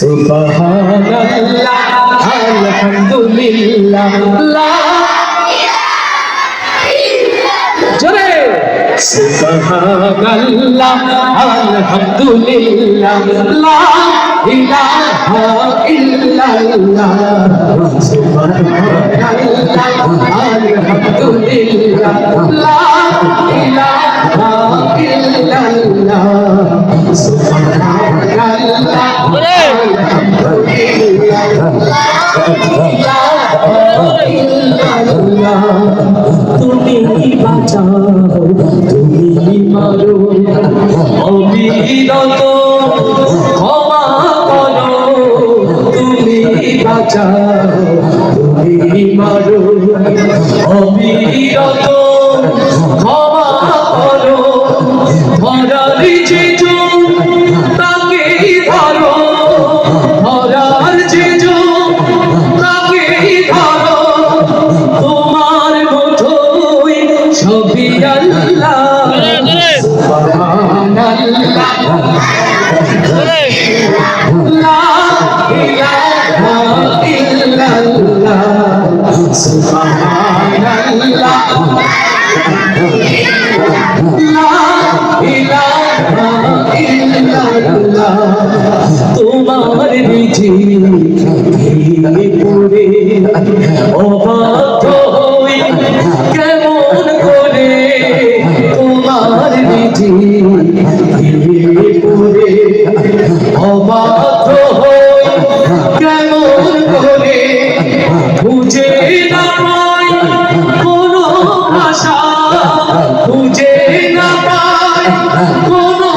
সুবহানাল্লাহ আলহামদুলিল্লাহ লা জোরে সুবহানাল্লাহ আলহামদুলিল্লাহ লা ইলাহা ইল্লাল্লাহ সুবহানাল্লাহ আলহামদুলিল্লাহ লা ইলাহা ইল্লাল্লাহ সুবহানাল্লাহ আলহামদুলিল্লাহ তুমি বাঁচাও তুমি মারো অবিরত ক্ষমা করো তুমি বাঁচাও তুমি মারো অবিরত ক্ষমা করো ধরার যে তাকে ধরো ধরার যে তাকে ধরো তোমার মুঠোয় সবই আল্লাহ সুবহানাল্লাহ লা ইলাহা ইল্লাল্লাহ সুবহানাল্লাহ লা ইলাহা ইল্লাল্লাহ তোমার রিজিকে পড়ে অবাধ্য হই কেমন করে তোমার রিজিকে পড়ে অবাধ্য হই কেমন করে খুঁজে না পাই কোনো ভাষা খুঁজে না পাই কোনো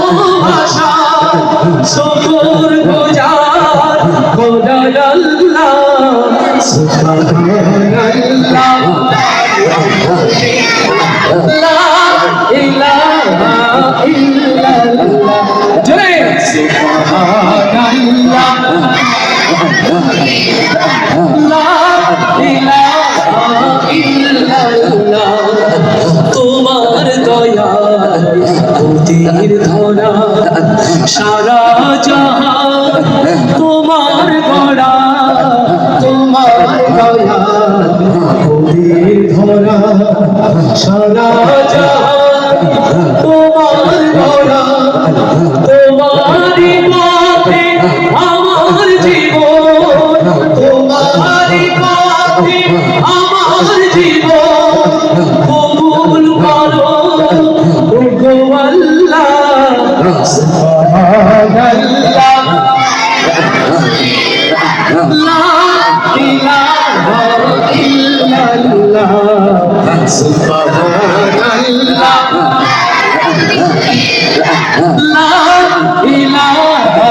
ভাষা শুকর গুজার খোদা আল্লাহ সুবহানাল্লাহ লা ইলাহা ইল্লাল্লাহ জয় সুবহানাল্লাহ লা ইলাহা ইল্লাল্লাহ তোমার দয়া অতীর ধরা সারা জাহান তোমার গড়া তোমার দয়া অতীর ধরা সারা জাহান তোমার গড়া তোমারই পথে আমার জীবন তোমারই পথে আমার জীবন কবুল করো ওগো আল্লাহ সুবহানাল্লাহ লা ইলাহা ইল্লাল্লাহ সুবহানাল্লাহ লা ইলাহা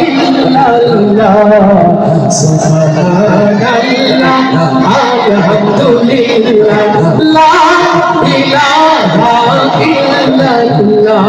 ইল্লাল্লাহ সুবহানাল্লাহ আলহামদুলিল্লাহ লা ইলাহা ইল্লাল্লাহ